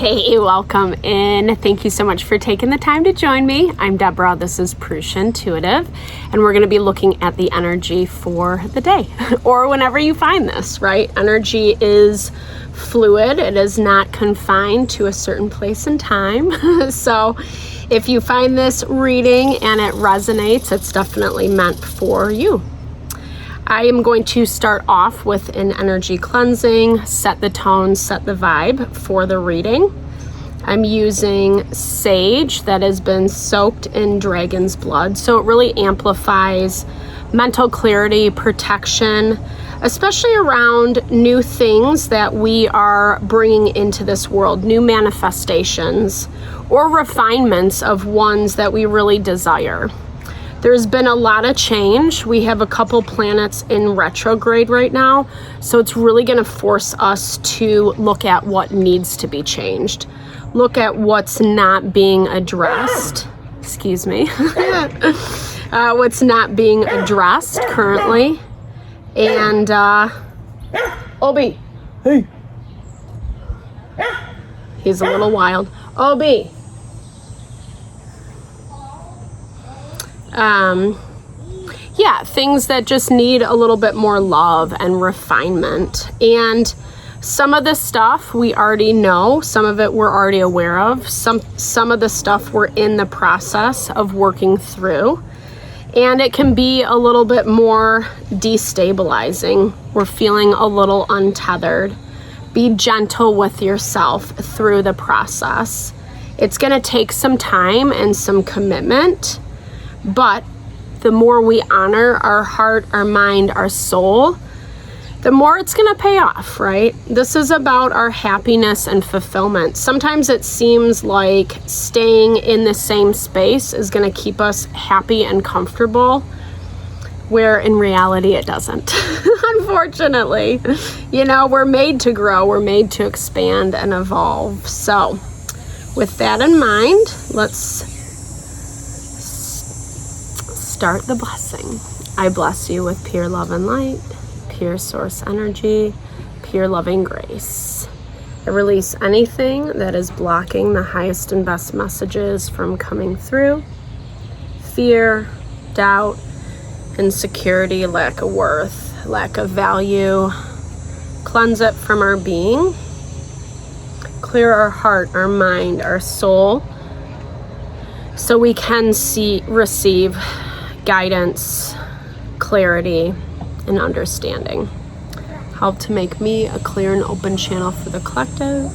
Hey, welcome in. Thank you so much for taking the time to join me. I'm Deborah. This is Purusha Intuitive, and we're going to be looking at the energy for the day or whenever you find this, right? Energy is fluid. It is not confined to a certain place and time. So if you find this reading and it resonates, it's definitely meant for you. I am going to start off with an energy cleansing, set the tone, set the vibe for the reading. I'm using sage that has been soaked in dragon's blood, so it really amplifies mental clarity, protection, especially around new things that we are bringing into this world, new manifestations or refinements of ones that we really desire. There's been a lot of change. We have a couple planets in retrograde right now, so it's really going to force us to look at what needs to be changed. Look at what's not being addressed. Excuse me. What's not being addressed currently. And, Obi. Hey. He's a little wild. Obi. Things that just need a little bit more love and refinement. And some of the stuff we already know, some of it we're already aware of, some of the stuff we're in the process of working through. And it can be a little bit more destabilizing. We're feeling a little untethered. Be gentle with yourself through the process. It's going to take some time and some commitment. But the more we honor our heart, our mind, our soul, the more it's going to pay off, right? This is about our happiness and fulfillment. Sometimes it seems like staying in the same space is going to keep us happy and comfortable, where in reality it doesn't. Unfortunately, we're made to grow, we're made to expand and evolve. So with that in mind, let's start the blessing. I bless you with pure love and light, pure source energy, pure loving grace. I release anything that is blocking the highest and best messages from coming through. Fear, doubt, insecurity, lack of worth, lack of value. Cleanse it from our being. Clear our heart, our mind, our soul, so we can receive guidance, clarity, and understanding. Help to make me a clear and open channel for the collective.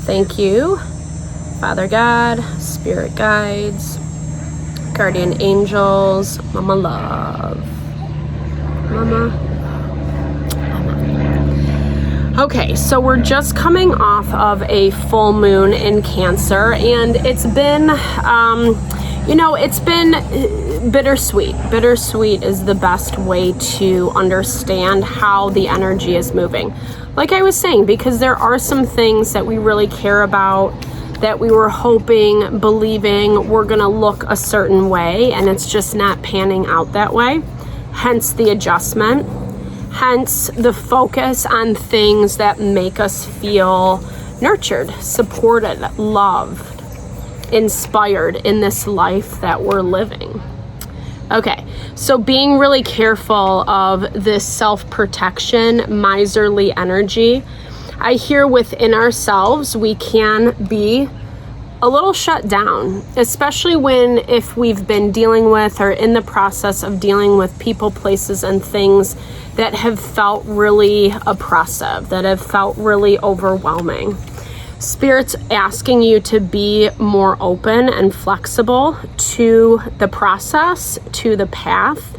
Thank you, Father God, Spirit Guides, Guardian Angels, Mama Love. Mama. Okay, so we're just coming off of a full moon in Cancer, and it's been, it's been bittersweet. Bittersweet is the best way to understand how the energy is moving. Like I was saying, because there are some things that we really care about, that we were hoping, believing were going to look a certain way, and it's just not panning out that way. Hence the adjustment. Hence the focus on things that make us feel nurtured, supported, loved, inspired in this life that we're living. Okay, so being really careful of this self-protection, miserly energy. I hear within ourselves we can be a little shut down, especially if we've been dealing with or in the process of dealing with people, places, and things that have felt really oppressive, that have felt really overwhelming. Spirit's asking you to be more open and flexible to the process, to the path,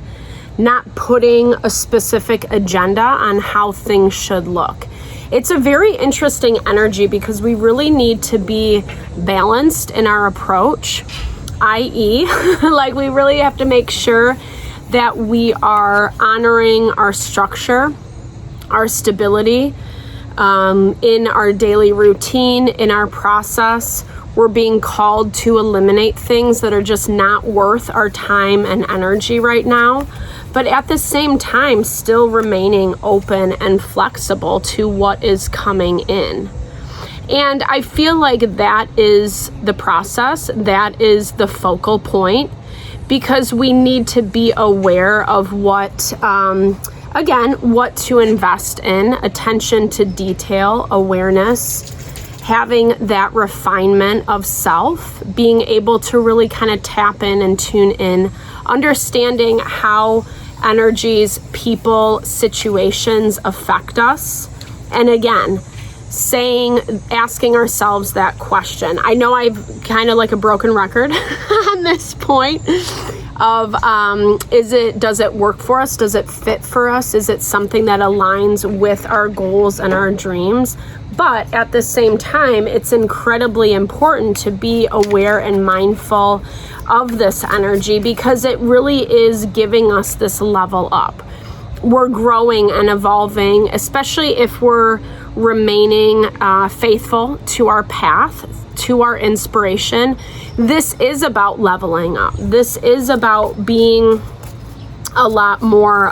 not putting a specific agenda on how things should look. It's a very interesting energy because we really need to be balanced in our approach, i.e., we really have to make sure that we are honoring our structure, our stability, in our daily routine, in our process. We're being called to eliminate things that are just not worth our time and energy right now. But at the same time, still remaining open and flexible to what is coming in. And I feel like that is the process, that is the focal point, because we need to be aware of what, again, what to invest in, attention to detail, awareness, having that refinement of self, being able to really kind of tap in and tune in, understanding how energies, people, situations affect us. And again, asking ourselves that question. I know I've kind of like a broken record on this point of, does it work for us? Does it fit for us? Is it something that aligns with our goals and our dreams? But at the same time, it's incredibly important to be aware and mindful of this energy, because it really is giving us this level up. We're growing and evolving, especially if we're remaining faithful to our path, to our inspiration. This is about leveling up. This is about being a lot more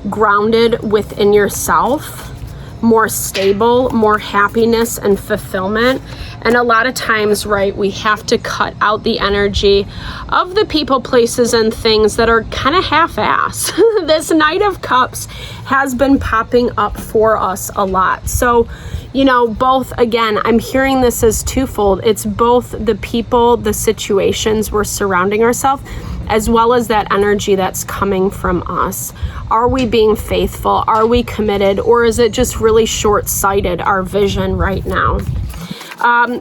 grounded within yourself, more stable, more happiness and fulfillment. And a lot of times, right, we have to cut out the energy of the people, places, and things that are kind of half-ass. This Knight of Cups has been popping up for us a lot. So, you know, both, again, I'm hearing this as twofold. It's both the people, the situations we're surrounding ourselves, as well as that energy that's coming from us. Are we being faithful? Are we committed? Or is it just really short-sighted, our vision right now?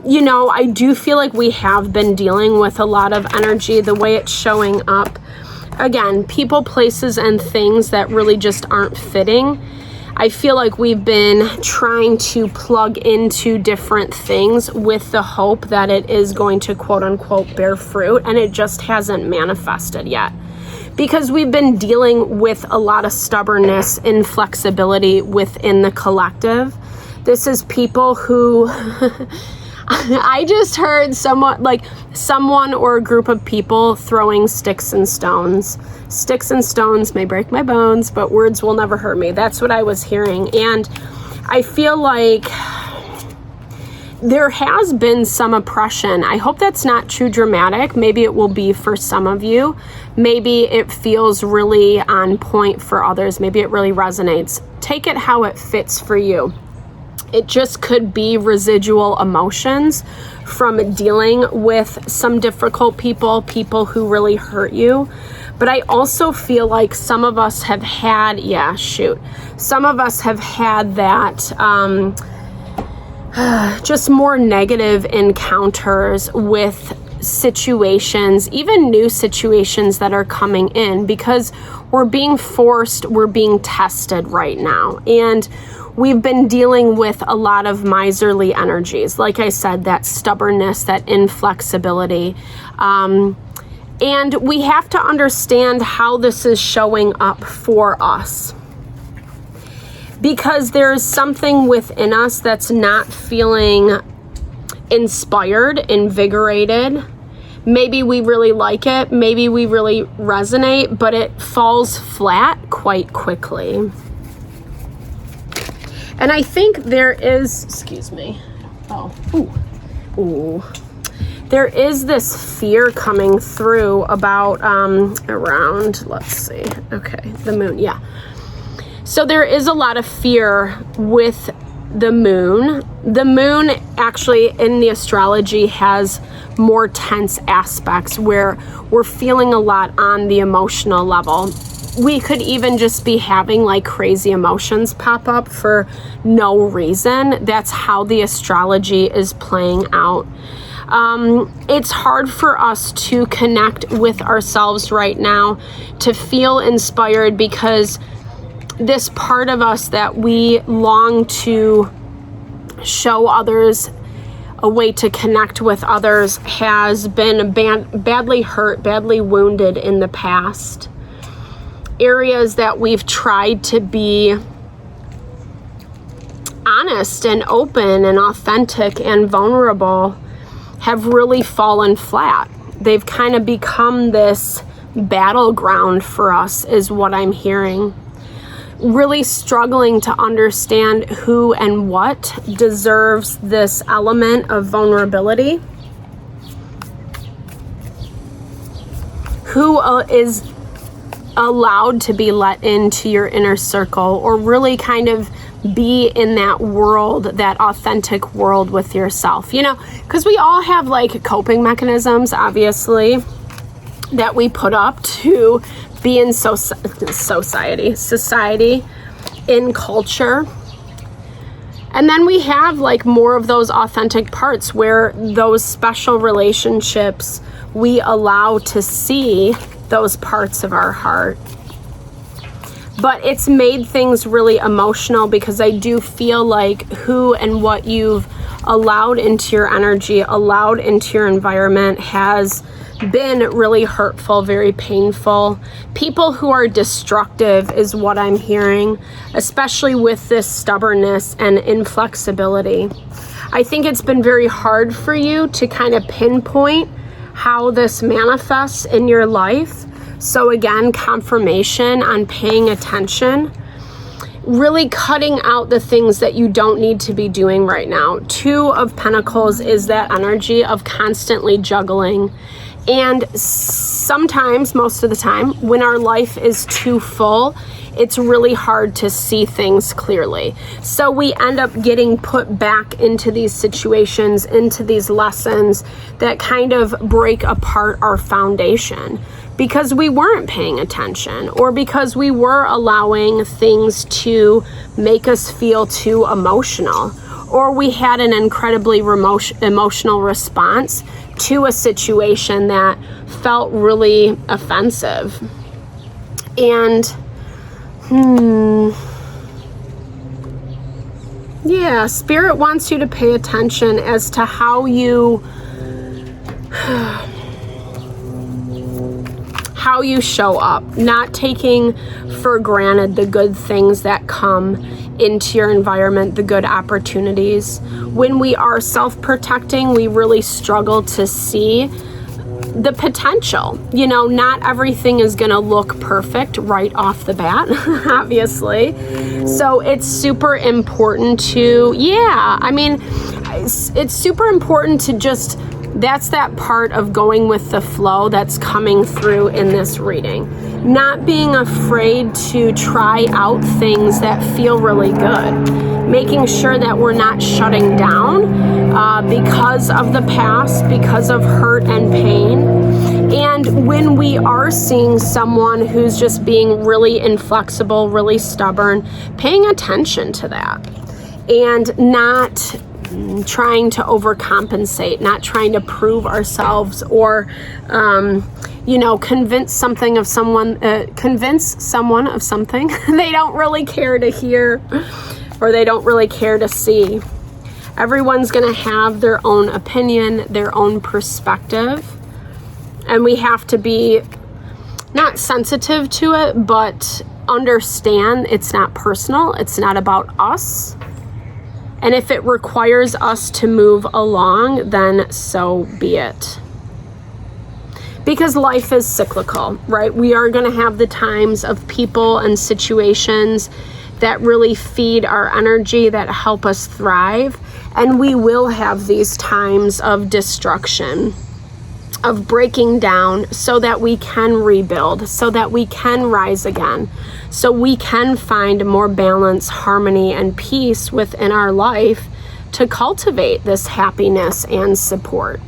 You know, I do feel like we have been dealing with a lot of energy, the way it's showing up. Again, people, places, and things that really just aren't fitting. I feel like we've been trying to plug into different things with the hope that it is going to quote unquote bear fruit, and it just hasn't manifested yet. Because we've been dealing with a lot of stubbornness, inflexibility within the collective. This is people who, I just heard someone or a group of people throwing sticks and stones. Sticks and stones may break my bones, but words will never hurt me. That's what I was hearing. And I feel like there has been some oppression. I hope that's not too dramatic. Maybe it will be for some of you. Maybe it feels really on point for others. Maybe it really resonates. Take it how it fits for you. It just could be residual emotions from dealing with some difficult people who really hurt you. But I also feel like some of us have had, some of us have had that just more negative encounters with situations, even new situations that are coming in, because we're being forced, we're being tested right now. And we've been dealing with a lot of miserly energies. Like I said, that stubbornness, that inflexibility. And we have to understand how this is showing up for us. Because there's something within us that's not feeling inspired, invigorated. Maybe we really like it, maybe we really resonate, but it falls flat quite quickly. And I think there is, there is this fear coming through about around, let's see, okay, the moon, yeah. So there is a lot of fear with the moon. The moon actually in the astrology has more tense aspects where we're feeling a lot on the emotional level. We could even just be having like crazy emotions pop up for no reason. That's how the astrology is playing out. It's hard for us to connect with ourselves right now, to feel inspired, because this part of us that we long to show others a way to connect with others has been badly hurt, badly wounded in the past. Areas that we've tried to be honest and open and authentic and vulnerable have really fallen flat. They've kind of become this battleground for us, is what I'm hearing. really struggling to understand who and what deserves this element of vulnerability. Who is allowed to be let into your inner circle, or really kind of be in that world, that authentic world with yourself, you know, because we all have like coping mechanisms, obviously, that we put up to be in society, in culture. And then we have like more of those authentic parts where those special relationships, we allow to see those parts of our heart. But it's made things really emotional, because I do feel like who and what you've allowed into your energy, allowed into your environment, has been really hurtful, very painful. People who are destructive is what I'm hearing, especially with this stubbornness and inflexibility. I think it's been very hard for you to kind of pinpoint how this manifests in your life. So again, confirmation on paying attention, really cutting out the things that you don't need to be doing right now. 2 of Pentacles is that energy of constantly juggling. And sometimes, most of the time, when our life is too full, it's really hard to see things clearly. So we end up getting put back into these situations, into these lessons that kind of break apart our foundation, because we weren't paying attention, or because we were allowing things to make us feel too emotional, or we had an incredibly emotional response to a situation that felt really offensive. And yeah, Spirit wants you to pay attention as to how you show up, not taking for granted the good things that come into your environment, the good opportunities. When we are self-protecting, we really struggle to see the potential. You know, not everything is going to look perfect right off the bat, obviously. So it's super important to, it's super important to just, that's that part of going with the flow that's coming through in this reading. Not being afraid to try out things that feel really good. Making sure that we're not shutting down because of the past, because of hurt and pain. And when we are seeing someone who's just being really inflexible, really stubborn, paying attention to that. And not trying to overcompensate, not trying to prove ourselves, or convince someone of something they don't really care to hear, or they don't really care to see. Everyone's going to have their own opinion, their own perspective, and we have to be not sensitive to it, but understand it's not personal, it's not about us. And if it requires us to move along, then so be it. Because life is cyclical, right? We are going to have the times of people and situations that really feed our energy, that help us thrive. And we will have these times of destruction, of breaking down, so that we can rebuild, so that we can rise again, so we can find more balance, harmony, and peace within our life to cultivate this happiness and support.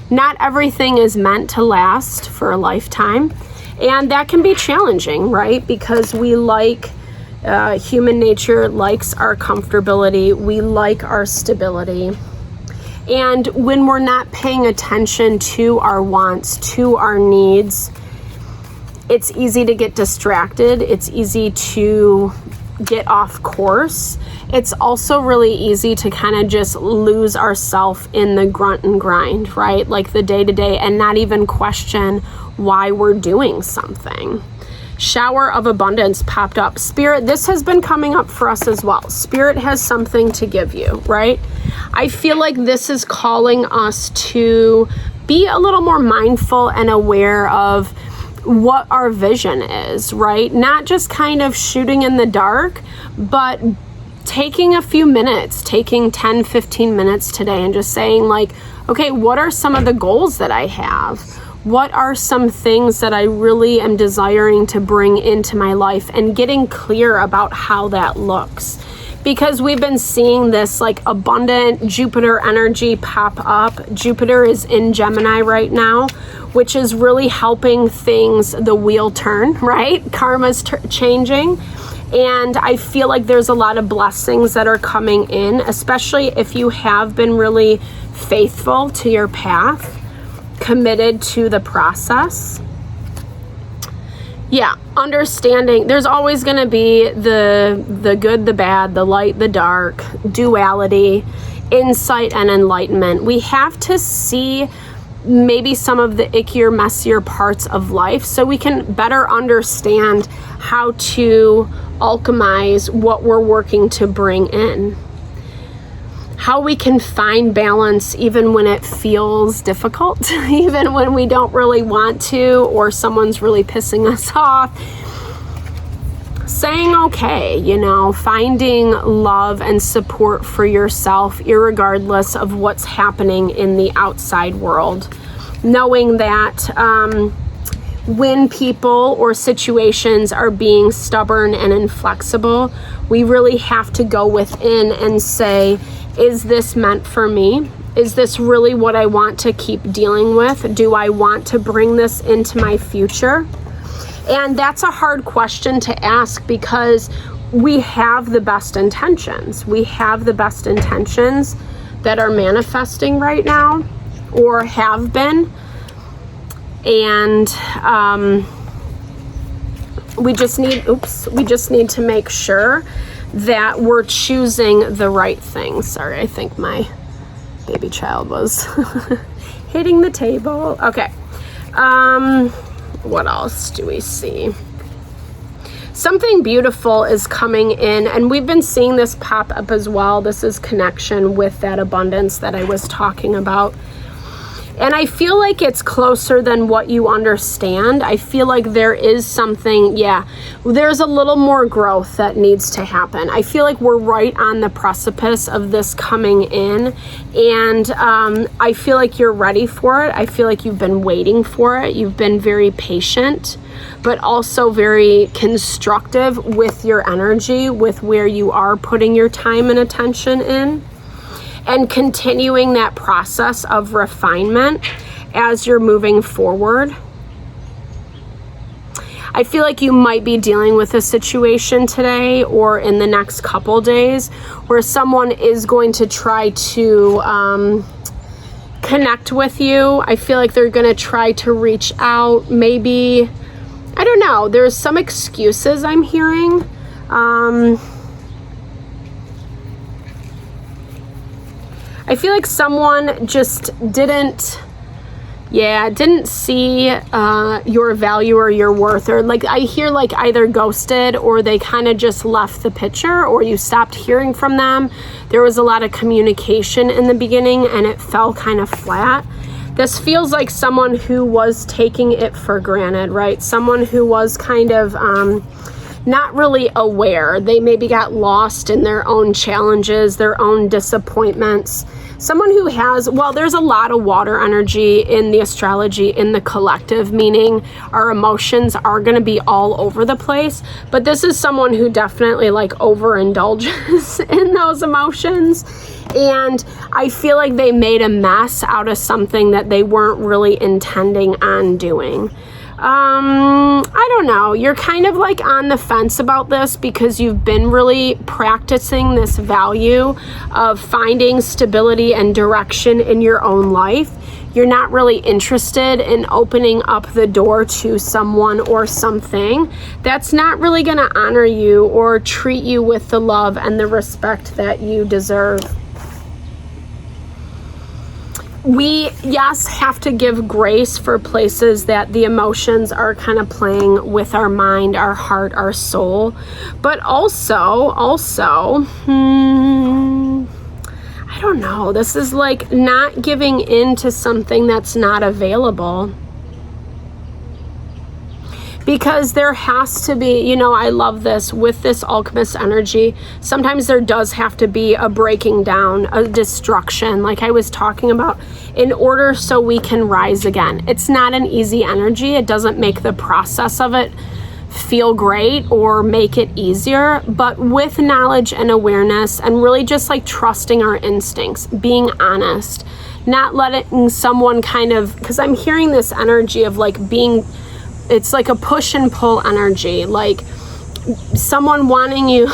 Not everything is meant to last for a lifetime, and that can be challenging, right? Because we human nature likes our comfortability, we like our stability. And when we're not paying attention to our wants, to our needs, it's easy to get distracted. It's easy to get off course. It's also really easy to kind of just lose ourselves in the grunt and grind, right? Like the day-to-day, and not even question why we're doing something. Shower of abundance popped up. Spirit, this has been coming up for us as well. Spirit has something to give you, right? I feel like this is calling us to be a little more mindful and aware of what our vision is, right? Not just kind of shooting in the dark, but taking a few minutes, taking 10, 15 minutes today and just saying like, okay, what are some of the goals that I have? What are some things that I really am desiring to bring into my life, and getting clear about how that looks? Because we've been seeing this like abundant Jupiter energy pop up. Jupiter is in Gemini right now, which is really helping things, the wheel turn, right? Karma's changing. And I feel like there's a lot of blessings that are coming in, especially if you have been really faithful to your path, committed to the process. Yeah, understanding there's always going to be the good, the bad, the light, the dark, duality, insight, and enlightenment. We have to see maybe some of the ickier, messier parts of life so we can better understand how to alchemize what we're working to bring in. How we can find balance even when it feels difficult, even when we don't really want to, or someone's really pissing us off. Saying okay, you know, finding love and support for yourself, irregardless of what's happening in the outside world. Knowing that when people or situations are being stubborn and inflexible, we really have to go within and say, is this meant for me? Is this really what I want to keep dealing with? Do I want to bring this into my future? And that's a hard question to ask because we have the best intentions. We have the best intentions that are manifesting right now or have been. And we just need to make sure that we're choosing the right thing. Sorry, I think my baby child was hitting the table. Okay. What else do we see? Something beautiful is coming in, and we've been seeing this pop up as well. This is connection with that abundance that I was talking about. And I feel like it's closer than what you understand. I feel like there is something, there's a little more growth that needs to happen. I feel like we're right on the precipice of this coming in. And I feel like you're ready for it. I feel like you've been waiting for it. You've been very patient, but also very constructive with your energy, with where you are putting your time and attention in. And continuing that process of refinement as you're moving forward. I feel like you might be dealing with a situation today or in the next couple days where someone is going to try to connect with you. I feel like they're going to try to reach out. Maybe, I don't know, there's some excuses I'm hearing. I feel like someone just didn't see your value or your worth, or like I hear like either ghosted or they kind of just left the picture, or you stopped hearing from them. There was a lot of communication in the beginning and it fell kind of flat. This feels like someone who was taking it for granted, right? Someone who was kind of not really aware. They maybe got lost in their own challenges, their own disappointments. Someone who has, there's a lot of water energy in the astrology, in the collective, meaning our emotions are going to be all over the place. But this is someone who definitely like overindulges in those emotions. And I feel like they made a mess out of something that they weren't really intending on doing. I don't know. You're kind of like on the fence about this because you've been really practicing this value of finding stability and direction in your own life. You're not really interested in opening up the door to someone or something that's not really going to honor you or treat you with the love and the respect that you deserve. We, have to give grace for places that the emotions are kind of playing with our mind, our heart, our soul. But also, I don't know. This is like not giving in to something that's not available. because there has to be, you know, I love this with this alchemist energy. Sometimes there does have to be a breaking down, a destruction, like I was talking about, in order so we can rise again. It's not an easy energy. It doesn't make the process of it feel great or make it easier, but with knowledge and awareness and really just like trusting our instincts, being honest, not letting someone kind of, because I'm hearing this energy of like being, it's like a push and pull energy, like someone wanting you,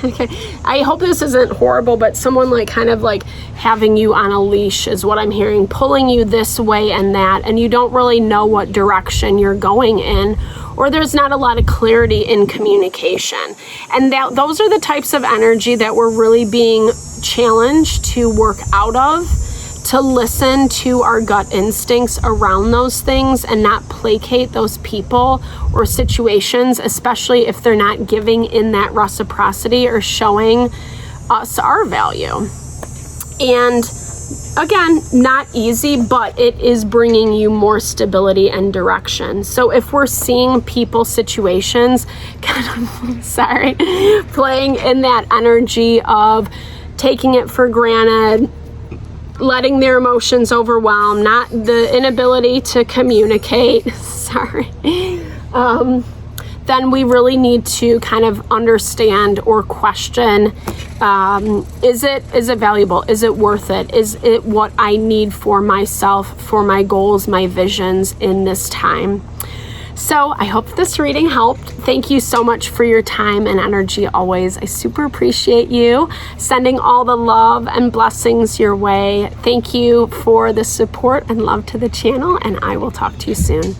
okay, I hope this isn't horrible, but someone like kind of like having you on a leash is what I'm hearing, pulling you this way and that, and you don't really know what direction you're going in, or there's not a lot of clarity in communication. And that those are the types of energy that we're really being challenged to work out of, to listen to our gut instincts around those things and not placate those people or situations, especially if they're not giving in that reciprocity or showing us our value. And again, not easy, but it is bringing you more stability and direction. So if we're seeing people, situations, kind of, sorry, playing in that energy of taking it for granted, letting their emotions overwhelm, not the inability to communicate, sorry, then we really need to kind of understand or question, is it valuable? Is it worth it? Is it what I need for myself, for my goals, my visions in this time? So I hope this reading helped. Thank you so much for your time and energy always. I super appreciate you. Sending all the love and blessings your way. Thank you for the support and love to the channel, and I will talk to you soon.